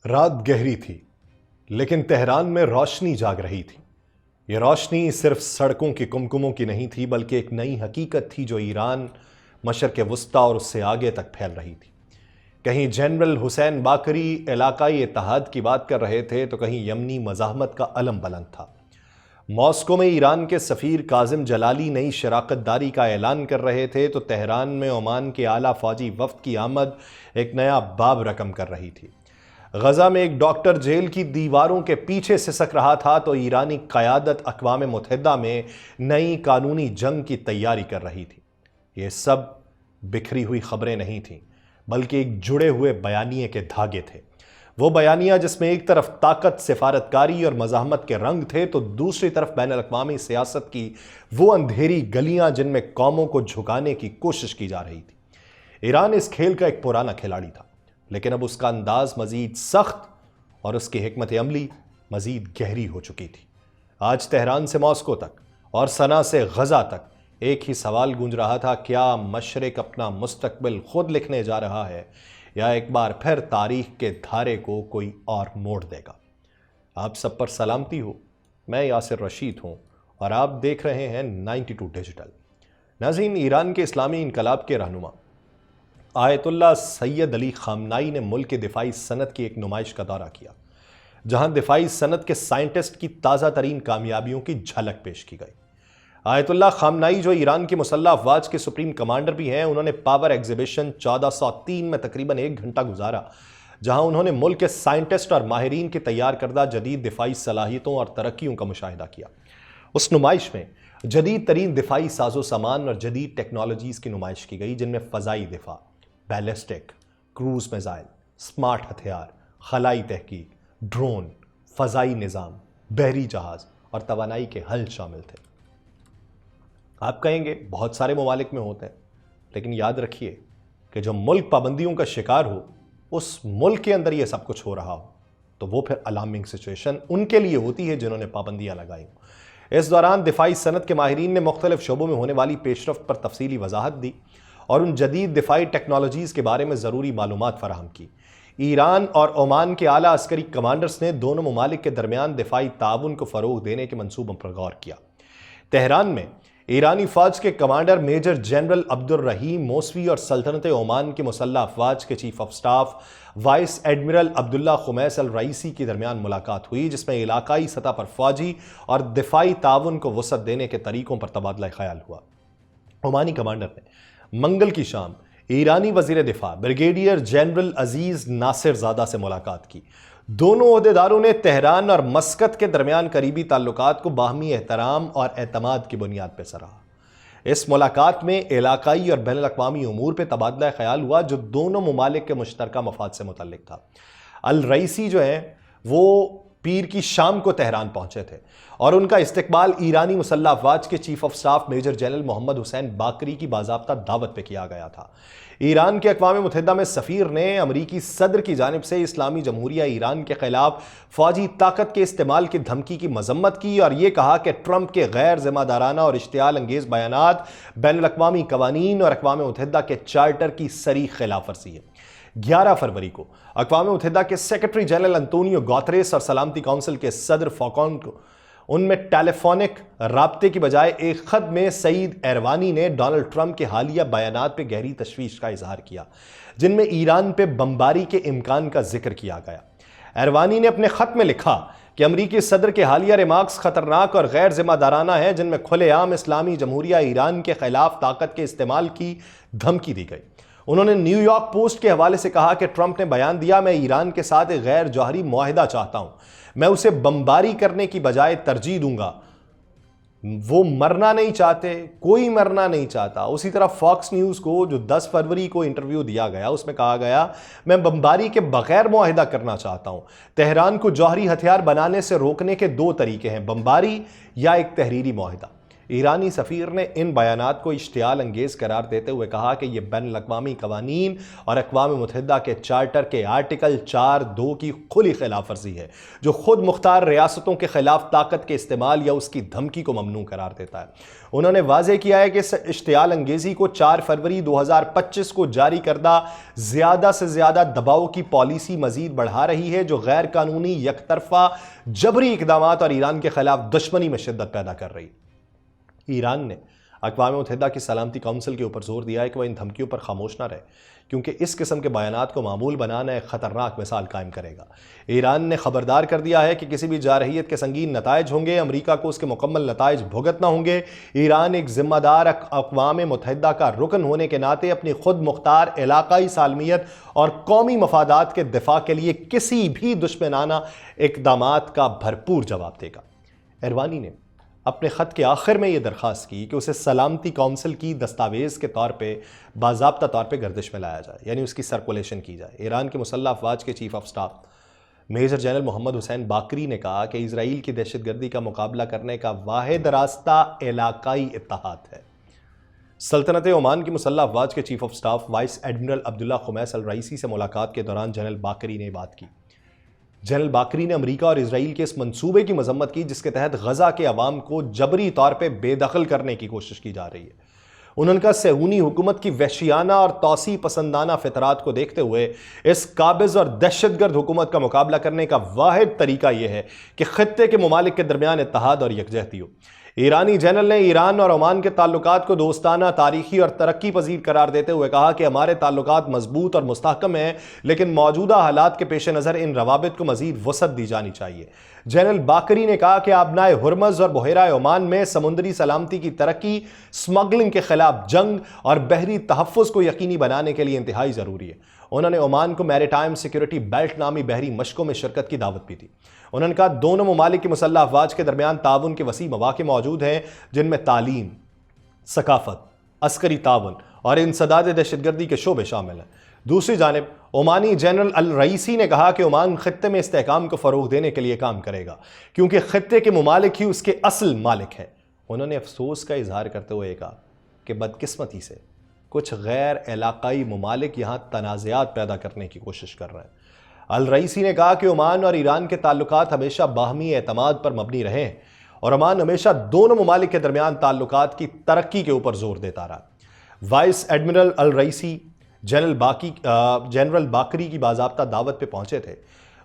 رات گہری تھی لیکن تہران میں روشنی جاگ رہی تھی۔ یہ روشنی صرف سڑکوں کی کمکموں کی نہیں تھی بلکہ ایک نئی حقیقت تھی جو ایران، مشرق وسطیٰ اور اس سے آگے تک پھیل رہی تھی۔ کہیں جنرل حسین باقری علاقائی اتحاد کی بات کر رہے تھے تو کہیں یمنی مزاحمت کا علم بلند تھا۔ ماسکو میں ایران کے سفیر کاظم جلالی نئی شراکت داری کا اعلان کر رہے تھے تو تہران میں عمان کے اعلیٰ فوجی وفد کی آمد ایک نیا باب رقم کر رہی تھی۔ غزہ میں ایک ڈاکٹر جیل کی دیواروں کے پیچھے سسک رہا تھا تو ایرانی قیادت اقوام متحدہ میں نئی قانونی جنگ کی تیاری کر رہی تھی۔ یہ سب بکھری ہوئی خبریں نہیں تھیں بلکہ ایک جڑے ہوئے بیانیے کے دھاگے تھے۔ وہ بیانیہ جس میں ایک طرف طاقت، سفارتکاری اور مزاحمت کے رنگ تھے تو دوسری طرف بین الاقوامی سیاست کی وہ اندھیری گلیاں جن میں قوموں کو جھکانے کی کوشش کی جا رہی تھی۔ ایران اس کھیل کا ایک پرانا کھلاڑی تھا لیکن اب اس کا انداز مزید سخت اور اس کی حکمت عملی مزید گہری ہو چکی تھی۔ آج تہران سے ماسکو تک اور صنعا سے غزہ تک ایک ہی سوال گونج رہا تھا: کیا مشرق اپنا مستقبل خود لکھنے جا رہا ہے یا ایک بار پھر تاریخ کے دھارے کو کوئی اور موڑ دے گا؟ آپ سب پر سلامتی ہو، میں یاسر رشید ہوں اور آپ دیکھ رہے ہیں 92 ڈیجیٹل۔ ناظرین، ایران کے اسلامی انقلاب کے رہنما آیت اللہ سید علی خامنائی نے ملک کے دفاعی صنعت کی ایک نمائش کا دورہ کیا جہاں دفاعی صنعت کے سائنٹسٹ کی تازہ ترین کامیابیوں کی جھلک پیش کی گئی۔ آیت اللہ خامنائی جو ایران کی مسلح افواج کے سپریم کمانڈر بھی ہیں، انہوں نے پاور ایگزیبیشن 1403 میں تقریباً 1 گھنٹہ گزارا جہاں انہوں نے ملک کے سائنٹسٹ اور ماہرین کی تیار کردہ جدید دفاعی صلاحیتوں اور ترقیوں کا مشاہدہ کیا۔ اس نمائش میں جدید ترین دفاعی ساز و سامان اور جدید ٹیکنالوجیز کی نمائش کی گئی جن میں فضائی دفاع، بیلسٹک، کروز میزائل، سمارٹ ہتھیار، خلائی تحقیق، ڈرون، فضائی نظام، بحری جہاز اور توانائی کے حل شامل تھے۔ آپ کہیں گے بہت سارے ممالک میں ہوتے ہیں، لیکن یاد رکھیے کہ جو ملک پابندیوں کا شکار ہو، اس ملک کے اندر یہ سب کچھ ہو رہا ہو تو وہ پھر الارمنگ سچویشن ان کے لیے ہوتی ہے جنہوں نے پابندیاں لگائی ہوں۔ اس دوران دفاعی صنعت کے ماہرین نے مختلف شعبوں میں ہونے والی پیش رفت پر تفصیلی وضاحت دی اور ان جدید دفاعی ٹیکنالوجیز کے بارے میں ضروری معلومات فراہم کی۔ ایران اور عمان کے اعلیٰ عسکری کمانڈرز نے دونوں ممالک کے درمیان دفاعی تعاون کو فروغ دینے کے منصوبوں پر غور کیا۔ تہران میں ایرانی فوج کے کمانڈر میجر جنرل عبد الرحیم موسوی اور سلطنت عمان کے مسلح افواج کے chief of staff vice admiral Abdullah Khamis Al Raisi کے درمیان ملاقات ہوئی جس میں علاقائی سطح پر فوجی اور دفاعی تعاون کو وسعت دینے کے طریقوں پر تبادلہ خیال ہوا۔ عمانی کمانڈر نے منگل کی شام ایرانی وزیر دفاع بریگیڈیئر جنرل عزیز ناصر زادہ سے ملاقات کی۔ دونوں عہدیداروں نے تہران اور مسقط کے درمیان قریبی تعلقات کو باہمی احترام اور اعتماد کی بنیاد پر سراہا۔ اس ملاقات میں علاقائی اور بین الاقوامی امور پہ تبادلہ خیال ہوا جو دونوں ممالک کے مشترکہ مفاد سے متعلق تھا۔ الرئیسی جو ہیں وہ پیر کی شام کو تہران پہنچے تھے اور ان کا استقبال ایرانی مسلح افواج کے chief of staff major general Mohammad Hossein Bagheri کی باضابطہ دعوت پہ کیا گیا تھا۔ ایران کے اقوام متحدہ میں سفیر نے امریکی صدر کی جانب سے اسلامی جمہوریہ ایران کے خلاف فوجی طاقت کے استعمال کی دھمکی کی مذمت کی اور یہ کہا کہ ٹرمپ کے غیر ذمہ دارانہ اور اشتعال انگیز بیانات بین الاقوامی قوانین اور اقوام متحدہ کے چارٹر کی صریح خلاف ورزی ہے۔ 11 فروری کو اقوام متحدہ کے سیکرٹری جنرل انطونیو گوتریس اور سلامتی کونسل کے صدر فاکون کو ان میں ٹیلی فونک رابطے کی بجائے ایک خط میں سعید ایروانی نے ڈونلڈ ٹرمپ کے حالیہ بیانات پہ گہری تشویش کا اظہار کیا جن میں ایران پہ بمباری کے امکان کا ذکر کیا گیا۔ ایروانی نے اپنے خط میں لکھا کہ امریکی صدر کے حالیہ ریمارکس خطرناک اور غیر ذمہ دارانہ ہیں جن میں کھلے عام اسلامی جمہوریہ ایران کے خلاف طاقت کے استعمال کی دھمکی دی گئی۔ انہوں نے نیو یارک پوسٹ کے حوالے سے کہا کہ ٹرمپ نے بیان دیا، میں ایران کے ساتھ ایک غیر جوہری معاہدہ چاہتا ہوں، میں اسے بمباری کرنے کی بجائے ترجیح دوں گا۔ وہ مرنا نہیں چاہتے، کوئی مرنا نہیں چاہتا۔ اسی طرح فاکس نیوز کو جو 10 فروری کو انٹرویو دیا گیا اس میں کہا گیا، میں بمباری کے بغیر معاہدہ کرنا چاہتا ہوں۔ تہران کو جوہری ہتھیار بنانے سے روکنے کے 2 طریقے ہیں، بمباری یا ایک تحریری معاہدہ۔ ایرانی سفیر نے ان بیانات کو اشتعال انگیز قرار دیتے ہوئے کہا کہ یہ بین الاقوامی قوانین اور اقوام متحدہ کے چارٹر کے آرٹیکل 4(2) کی کھلی خلاف ورزی ہے، جو خود مختار ریاستوں کے خلاف طاقت کے استعمال یا اس کی دھمکی کو ممنوع قرار دیتا ہے۔ انہوں نے واضح کیا ہے کہ اس اشتعال انگیزی کو 4 فروری 2025 کو جاری کردہ زیادہ سے زیادہ دباؤ کی پالیسی مزید بڑھا رہی ہے، جو غیر قانونی، یک طرفہ، جبری اقدامات اور ایران کے خلاف دشمنی میں شدت پیدا کر رہی ہے۔ ایران نے اقوام متحدہ کی سلامتی کونسل کے اوپر زور دیا ہے کہ وہ ان دھمکیوں پر خاموش نہ رہے، کیونکہ اس قسم کے بیانات کو معمول بنانا ایک خطرناک مثال قائم کرے گا۔ ایران نے خبردار کر دیا ہے کہ کسی بھی جارحیت کے سنگین نتائج ہوں گے، امریکہ کو اس کے مکمل نتائج بھگتنا ہوں گے۔ ایران ایک ذمہ دار اقوام متحدہ کا رکن ہونے کے ناطے اپنی خود مختار علاقائی سالمیت اور قومی مفادات کے دفاع کے لیے کسی بھی دشمنانہ اقدامات کا بھرپور جواب دے گا۔ ایروانی نے اپنے خط کے آخر میں یہ درخواست کی کہ اسے سلامتی کونسل کی دستاویز کے طور پہ باضابطہ طور پہ گردش میں لایا جائے، یعنی اس کی سرکولیشن کی جائے۔ ایران کے مسلح افواج کے chief of staff major general Mohammad Hossein Bagheri نے کہا کہ اسرائیل کی دہشت گردی کا مقابلہ کرنے کا واحد راستہ علاقائی اتحاد ہے۔ سلطنت عمان کی مسلح افواج کے chief of staff vice admiral Abdullah Khamis Al Raisi سے ملاقات کے دوران جنرل باقری نے بات کی۔ جنرل باقری نے امریکہ اور اسرائیل کے اس منصوبے کی مذمت کی جس کے تحت غزہ کے عوام کو جبری طور پہ بے دخل کرنے کی کوشش کی جا رہی ہے۔ انہوں نے کہا صہیونی حکومت کی وحشیانہ اور توسیع پسندانہ فطرات کو دیکھتے ہوئے اس قابض اور دہشت گرد حکومت کا مقابلہ کرنے کا واحد طریقہ یہ ہے کہ خطے کے ممالک کے درمیان اتحاد اور یکجہتی ہو۔ ایرانی جنرل نے ایران اور عمان کے تعلقات کو دوستانہ، تاریخی اور ترقی پذیر قرار دیتے ہوئے کہا کہ ہمارے تعلقات مضبوط اور مستحکم ہیں، لیکن موجودہ حالات کے پیش نظر ان روابط کو مزید وسعت دی جانی چاہیے۔ جنرل باقری نے کہا کہ آبنائے ہرمز اور بحیرہ عمان میں سمندری سلامتی کی ترقی، سمگلنگ کے خلاف جنگ اور بحری تحفظ کو یقینی بنانے کے لیے انتہائی ضروری ہے۔ انہوں نے عمان کو میریٹائم سیکیورٹی بیلٹ نامی بحری مشقوں میں شرکت کی دعوت بھی دی۔ انہوں نے کہا دونوں ممالک کی مسلح افواج کے درمیان تعاون کے وسیع مواقع موجود ہیں، جن میں تعلیم، ثقافت، عسکری تعاون اور انسداد دہشت گردی کے شعبے شامل ہیں۔ دوسری جانب عمانی جنرل الرئیسی نے کہا کہ عمان خطے میں استحکام کو فروغ دینے کے لیے کام کرے گا، کیونکہ خطے کے ممالک ہی اس کے اصل مالک ہیں۔ انہوں نے افسوس کا اظہار کرتے ہوئے کہا کہ بدقسمتی سے کچھ غیر علاقائی ممالک یہاں تنازعات پیدا کرنے کی کوشش کر رہے ہیں۔ الرئیسی نے کہا کہ عمان اور ایران کے تعلقات ہمیشہ باہمی اعتماد پر مبنی رہے ہیں اور عمان ہمیشہ دونوں ممالک کے درمیان تعلقات کی ترقی کے اوپر زور دیتا رہا۔ وائس ایڈمرل الرئیسی جنرل باقری کی باضابطہ دعوت پہ پہنچے تھے۔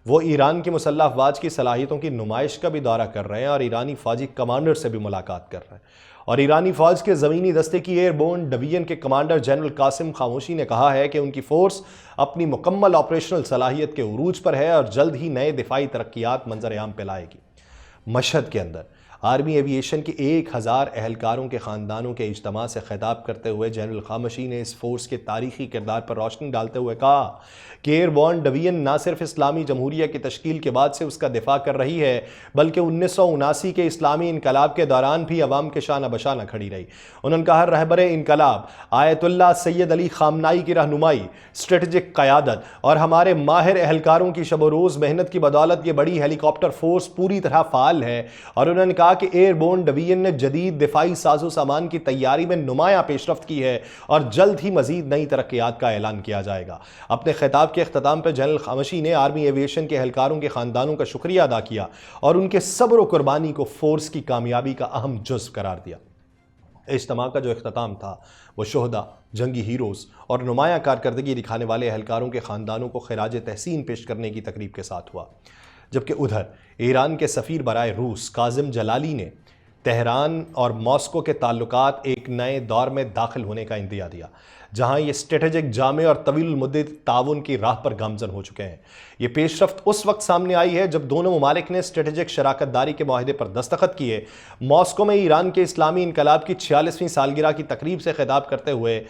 وہ ایران کی مسلح افواج کی صلاحیتوں کی نمائش کا بھی دورہ کر رہے ہیں اور ایرانی فوجی کمانڈر سے بھی ملاقات کر رہے ہیں۔ اور ایرانی فوج کے زمینی دستے کی ایئر بورن ڈویژن کے کمانڈر جنرل قاسم خاموشی نے کہا ہے کہ ان کی فورس اپنی مکمل آپریشنل صلاحیت کے عروج پر ہے اور جلد ہی نئے دفاعی ترقیات منظر عام پہ لائے گی۔ مشہد کے اندر آرمی ایوییشن کے 1000 اہلکاروں کے خاندانوں کے اجتماع سے خطاب کرتے ہوئے جنرل خاموشی نے اس فورس کے تاریخی کردار پر روشنی ڈالتے ہوئے کہا کہ ایئر بورن ڈویژن نہ صرف اسلامی جمہوریہ کی تشکیل کے بعد سے اس کا دفاع کر رہی ہے، بلکہ 1979 کے اسلامی انقلاب کے دوران بھی عوام کے شانہ بشانہ کھڑی رہی۔ انہوں نے کہا رہبر انقلاب آیت اللہ سید علی خامنائی کی رہنمائی، اسٹریٹجک قیادت اور ہمارے ماہر اہلکاروں کی شب و روز محنت کی بدولت یہ بڑی ہیلی کاپٹر فورس پوری طرح فعال ہے۔ اور انہوں نے کہا کہ ایئر بورن ڈویژن نے جدید دفاعی ساز و سامان کی تیاری میں نمایاں پیش رفت کی ہے اور جلد ہی مزید نئی ترقیات کا اعلان کیا جائے گا۔ اپنے خطاب کے اختتام پر جنرل خاموشی نے آرمی ایوییشن کے اہلکاروں کے خاندانوں کا شکریہ ادا کیا اور ان کے صبر و قربانی کو فورس کی کامیابی کا اہم جزو قرار دیا۔ اجتماع کا جو اختتام تھا وہ شہداء، جنگی ہیروز اور نمایاں کارکردگی دکھانے والے اہلکاروں کے خاندانوں کو خراج تحسین پیش کرنے کی تقریب کے ساتھ ہوا، جبکہ ادھر ایران کے سفیر برائے روس کاظم جلالی نے تہران اور ماسکو کے تعلقات ایک نئے دور میں داخل ہونے کا اندیا دیا، جہاں یہ اسٹریٹجک جامع اور طویل المدت تعاون کی راہ پر گامزن ہو چکے ہیں۔ یہ پیش رفت اس وقت سامنے آئی ہے جب دونوں ممالک نے اسٹریٹجک شراکت داری کے معاہدے پر دستخط کیے۔ ماسکو میں ایران کے اسلامی انقلاب کی 46ویں سالگرہ کی تقریب سے خطاب کرتے ہوئے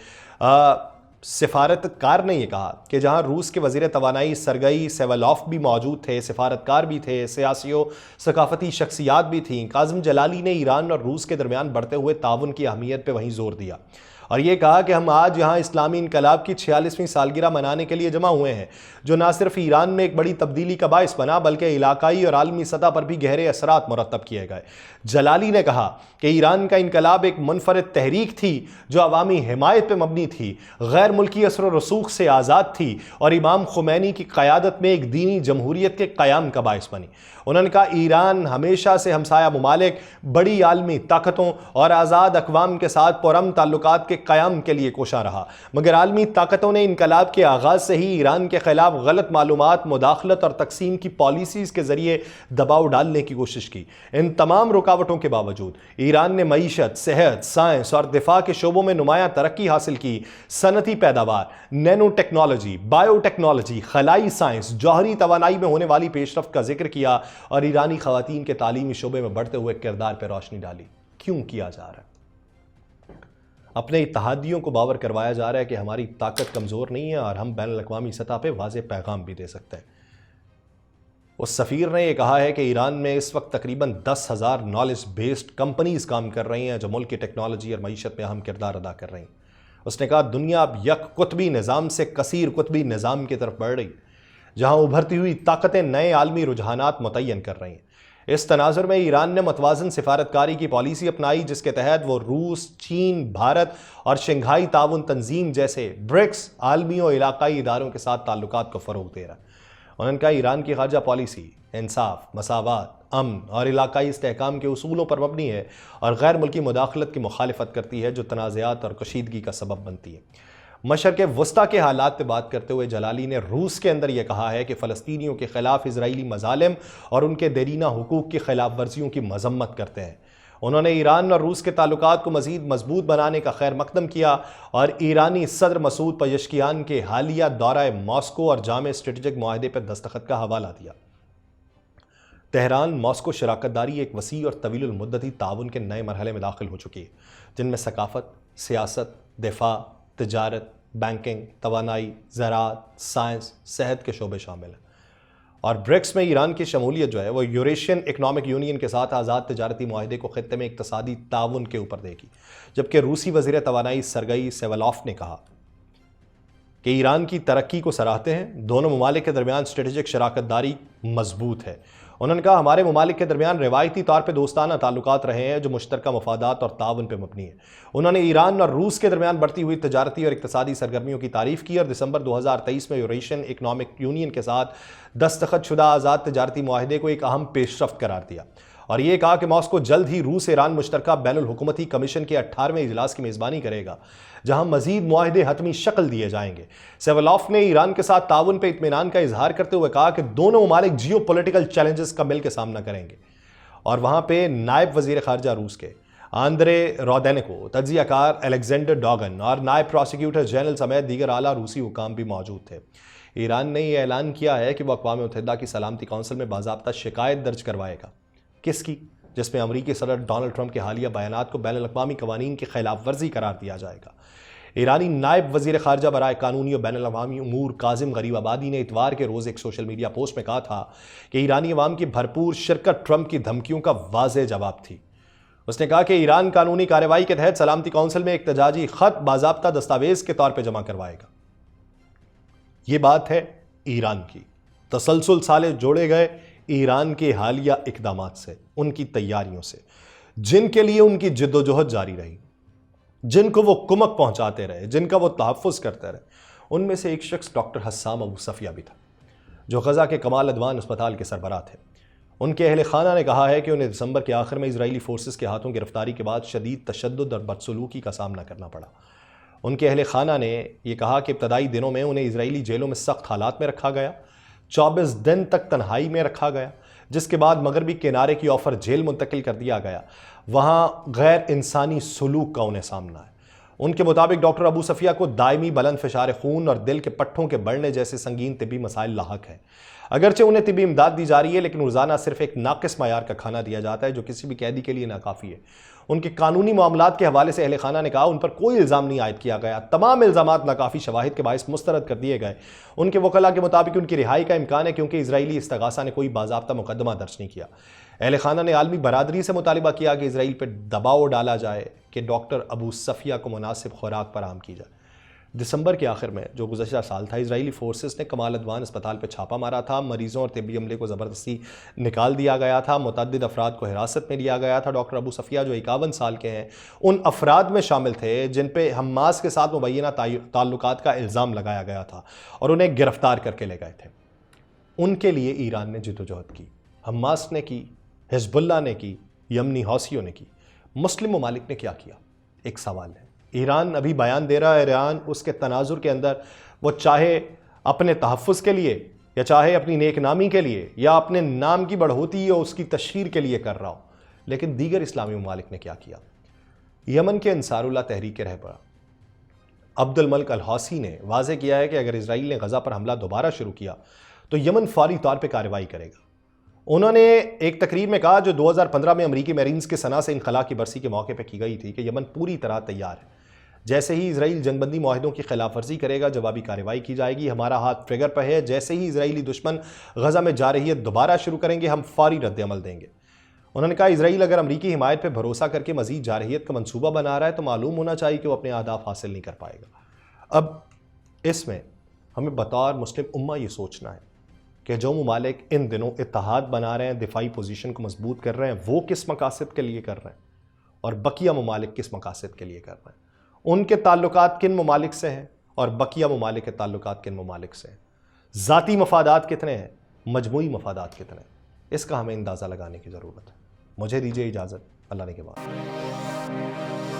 سفارتکار نے یہ کہا کہ جہاں روس کے وزیر توانائی سرگئی سیوالوف بھی موجود تھے، سفارتکار بھی تھے، سیاسی و ثقافتی شخصیات بھی تھیں، کاظم جلالی نے ایران اور روس کے درمیان بڑھتے ہوئے تعاون کی اہمیت پہ وہیں زور دیا۔ اور یہ کہا کہ ہم آج یہاں اسلامی انقلاب کی 46ویں سالگرہ منانے کے لیے جمع ہوئے ہیں، جو نہ صرف ایران میں ایک بڑی تبدیلی کا باعث بنا بلکہ علاقائی اور عالمی سطح پر بھی گہرے اثرات مرتب کیے گئے۔ جلالی نے کہا کہ ایران کا انقلاب ایک منفرد تحریک تھی جو عوامی حمایت پہ مبنی تھی، غیر ملکی اثر و رسوخ سے آزاد تھی اور امام خمینی کی قیادت میں ایک دینی جمہوریت کے قیام کا باعث بنی۔ انہوں نے کہا ایران ہمیشہ سے ہمسایہ ممالک، بڑی عالمی طاقتوں اور آزاد اقوام کے ساتھ پرامن تعلقات کے قیام کے لیے کوشاں رہا، مگر عالمی طاقتوں نے انقلاب کے آغاز سے ہی ایران کے خلاف غلط معلومات، مداخلت اور تقسیم کی پالیسیز کے ذریعے دباؤ ڈالنے کی کوشش کی۔ ان تمام رکاوٹوں کے باوجود ایران نے معیشت، صحت، سائنس اور دفاع کے شعبوں میں نمایاں ترقی حاصل کی۔ صنعتی پیداوار، نینو ٹیکنالوجی، بائیو ٹیکنالوجی، خلائی سائنس، جوہری توانائی میں ہونے والی پیش رفت کا ذکر کیا اور ایرانی خواتین کے تعلیمی شعبے میں بڑھتے ہوئے کردار پر روشنی ڈالی۔ کیوں کیا جا رہا ہے؟ اپنے اتحادیوں کو باور کروایا جا رہا ہے کہ ہماری طاقت کمزور نہیں ہے اور ہم بین الاقوامی سطح پہ واضح پیغام بھی دے سکتے ہیں۔ اس سفیر نے یہ کہا ہے کہ ایران میں اس وقت تقریباً 10,000 نالج بیسڈ کمپنیز کام کر رہی ہیں جو ملک کی ٹیکنالوجی اور معیشت میں اہم کردار ادا کر رہی ہیں۔ اس نے کہا دنیا اب یک قطبی نظام سے کثیر قطبی نظام کی طرف بڑھ رہی ہے، جہاں ابھرتی ہوئی طاقتیں نئے عالمی رجحانات متعین کر رہی ہیں۔ اس تناظر میں ایران نے متوازن سفارتکاری کی پالیسی اپنائی جس کے تحت وہ روس، چین، بھارت اور شنگھائی تعاون تنظیم جیسے برکس عالمی اور علاقائی اداروں کے ساتھ تعلقات کو فروغ دے رہا ہے۔ انہوں نے کہا ایران کی خارجہ پالیسی انصاف، مساوات، امن اور علاقائی استحکام کے اصولوں پر مبنی ہے اور غیر ملکی مداخلت کی مخالفت کرتی ہے جو تنازعات اور کشیدگی کا سبب بنتی ہے۔ مشرق وسطیٰ کے حالات پہ بات کرتے ہوئے جلالی نے روس کے اندر یہ کہا ہے کہ فلسطینیوں کے خلاف اسرائیلی مظالم اور ان کے دیرینہ حقوق کی خلاف ورزیوں کی مذمت کرتے ہیں۔ انہوں نے ایران اور روس کے تعلقات کو مزید مضبوط بنانے کا خیر مقدم کیا اور ایرانی صدر مسعود پزشکیان کے حالیہ دورہ ماسکو اور جامع اسٹریٹجک معاہدے پر دستخط کا حوالہ دیا۔ تہران ماسکو شراکت داری ایک وسیع اور طویل المدتی تعاون کے نئے مرحلے میں داخل ہو چکی ہے، جن میں ثقافت، سیاست، دفاع، تجارت، بینکنگ، توانائی، زراعت، سائنس، صحت کے شعبے شامل ہیں۔ اور برکس میں ایران کی شمولیت جو ہے وہ یوریشین اکنامک یونین کے ساتھ آزاد تجارتی معاہدے کو خطے میں اقتصادی تعاون کے اوپر دے گی، جبکہ روسی وزیر توانائی سرگئی سیوالوف نے کہا کہ ایران کی ترقی کو سراہتے ہیں، دونوں ممالک کے درمیان اسٹریٹجک شراکت داری مضبوط ہے۔ انہوں نے کہا ہمارے ممالک کے درمیان روایتی طور پہ دوستانہ تعلقات رہے ہیں جو مشترکہ مفادات اور تعاون پہ مبنی ہیں۔ انہوں نے ایران اور روس کے درمیان بڑھتی ہوئی تجارتی اور اقتصادی سرگرمیوں کی تعریف کی اور دسمبر 2023 میں یوریشین اکنامک یونین کے ساتھ دستخط شدہ آزاد تجارتی معاہدے کو ایک اہم پیش رفت قرار دیا اور یہ کہا کہ ماسکو جلد ہی روس ایران مشترکہ بین الحکومتی کمیشن کے 18ویں اجلاس کی میزبانی کرے گا، جہاں مزید معاہدے حتمی شکل دیے جائیں گے۔ سیوالوف نے ایران کے ساتھ تعاون پہ اطمینان کا اظہار کرتے ہوئے کہا کہ دونوں ممالک جیو پولیٹیکل چیلنجز کا مل کے سامنا کریں گے۔ اور وہاں پہ نائب وزیر خارجہ روس کے آندرے رودینکو، تجزیہ کار الیگزینڈر ڈوگن اور نائب پروسیکیوٹر جنرل سمیت دیگر اعلیٰ روسی حکام بھی موجود تھے۔ ایران نے یہ اعلان کیا ہے کہ وہ اقوام متحدہ کی سلامتی کونسل میں باضابطہ شکایت درج کروائے گا۔ کس کی؟ جس میں امریکی صدر ڈونلڈ ٹرمپ کے حالیہ بیانات کو بین الاقوامی قوانین کی خلاف ورزی قرار دیا جائے گا۔ ایرانی نائب وزیر خارجہ برائے قانونی اور بین الاقوامی امور کاظم غریب آبادی نے اتوار کے روز ایک سوشل میڈیا پوسٹ میں کہا تھا کہ ایرانی عوام کی بھرپور شرکت ٹرمپ کی دھمکیوں کا واضح جواب تھی۔ اس نے کہا کہ ایران قانونی کارروائی کے تحت سلامتی کونسل میں احتجاجی خط باضابطہ دستاویز کے طور پہ جمع کروائے گا۔ یہ بات ہے ایران کی۔ تسلسل سالے جوڑے گئے ایران کے حالیہ اقدامات سے، ان کی تیاریوں سے، جن کے لیے ان کی جد و جہد جاری رہی، جن کو وہ کمک پہنچاتے رہے، جن کا وہ تحفظ کرتے رہے۔ ان میں سے ایک شخص ڈاکٹر حسام ابو صفیہ بھی تھا، جو غزہ کے کمال ادوان اسپتال کے سربراہ تھے۔ ان کے اہل خانہ نے کہا ہے کہ انہیں دسمبر کے آخر میں اسرائیلی فورسز کے ہاتھوں گرفتاری کے بعد شدید تشدد اور بدسلوکی کا سامنا کرنا پڑا۔ ان کے اہل خانہ نے یہ کہا کہ ابتدائی دنوں میں انہیں اسرائیلی جیلوں میں سخت حالات میں رکھا گیا، 24 دن تک تنہائی میں رکھا گیا، جس کے بعد مغربی کنارے کی آفر جیل منتقل کر دیا گیا۔ وہاں غیر انسانی سلوک کا انہیں سامنا ہے۔ ان کے مطابق ڈاکٹر ابو صفیہ کو دائمی بلند فشار خون اور دل کے پٹھوں کے بڑھنے جیسے سنگین طبی مسائل لاحق ہیں۔ اگرچہ انہیں طبی امداد دی جا رہی ہے لیکن روزانہ صرف ایک ناقص معیار کا کھانا دیا جاتا ہے جو کسی بھی قیدی کے لیے ناکافی ہے۔ ان کے قانونی معاملات کے حوالے سے اہل خانہ نے کہا ان پر کوئی الزام نہیں عائد کیا گیا، تمام الزامات ناکافی شواہد کے باعث مسترد کر دیے گئے۔ ان کے وکلاء کے مطابق ان کی رہائی کا امکان ہے کیونکہ اسرائیلی استغاثہ نے کوئی باضابطہ مقدمہ درج نہیں کیا۔ اہل خانہ نے عالمی برادری سے مطالبہ کیا کہ اسرائیل پر دباؤ ڈالا جائے کہ ڈاکٹر ابو صفیہ کو مناسب خوراک فراہم کی جائے۔ دسمبر کے آخر میں جو گزشتہ سال تھا، اسرائیلی فورسز نے کمال عدوان اسپتال پہ چھاپا مارا تھا، مریضوں اور طبی عملے کو زبردستی نکال دیا گیا تھا، متعدد افراد کو حراست میں لیا گیا تھا۔ ڈاکٹر ابو صفیہ جو 51 سال کے ہیں ان افراد میں شامل تھے جن پہ حماس کے ساتھ مبینہ تعلقات کا الزام لگایا گیا تھا اور انہیں گرفتار کر کے لے گئے تھے۔ ان کے لیے ایران نے جدوجہد کی، حماس نے کی، حزب اللہ نے کی، یمنی حوثیوں نے کی۔ مسلم ممالک نے کیا کیا؟ ایک سوال ہے۔ ایران ابھی بیان دے رہا ہے، ایران اس کے تناظر کے اندر وہ چاہے اپنے تحفظ کے لیے یا چاہے اپنی نیک نامی کے لیے یا اپنے نام کی بڑھوتی یا اس کی تشہیر کے لیے کر رہا ہو، لیکن دیگر اسلامی ممالک نے کیا کیا؟ یمن کے انصار اللہ تحریک کے رہبر عبد الملک الحوثی نے واضح کیا ہے کہ اگر اسرائیل نے غزہ پر حملہ دوبارہ شروع کیا تو یمن فوری طور پہ کارروائی کرے گا۔ انہوں نے ایک تقریر میں کہا جو 2015 میں امریکی میرینز کے صنع سے انخلاء کی برسی کے موقع پہ کی گئی تھی کہ یمن پوری طرح تیار ہے، جیسے ہی اسرائیل جنگ بندی معاہدوں کی خلاف ورزی کرے گا جوابی کارروائی کی جائے گی، ہمارا ہاتھ ٹریگر پہ ہے، جیسے ہی اسرائیلی دشمن غزہ میں جارحیت دوبارہ شروع کریں گے ہم فوری رد عمل دیں گے۔ انہوں نے کہا اسرائیل اگر امریکی حمایت پہ بھروسہ کر کے مزید جارحیت کا منصوبہ بنا رہا ہے تو معلوم ہونا چاہیے کہ وہ اپنے اہداف حاصل نہیں کر پائے گا۔ اب اس میں ہمیں بطور مسلم امہ یہ سوچنا ہے کہ جو ممالک ان دنوں اتحاد بنا رہے ہیں، دفاعی پوزیشن کو مضبوط کر رہے ہیں، وہ کس مقاصد کے لیے کر رہے ہیں اور بقیہ ممالک کس مقاصد کے لیے کر رہے ہیں، ان کے تعلقات کن ممالک سے ہیں اور بقیہ ممالک کے تعلقات کن ممالک سے ہیں، ذاتی مفادات کتنے ہیں، مجموعی مفادات کتنے ہیں، اس کا ہمیں اندازہ لگانے کی ضرورت ہے۔ مجھے دیجیے اجازت، اللہ نے کے بعد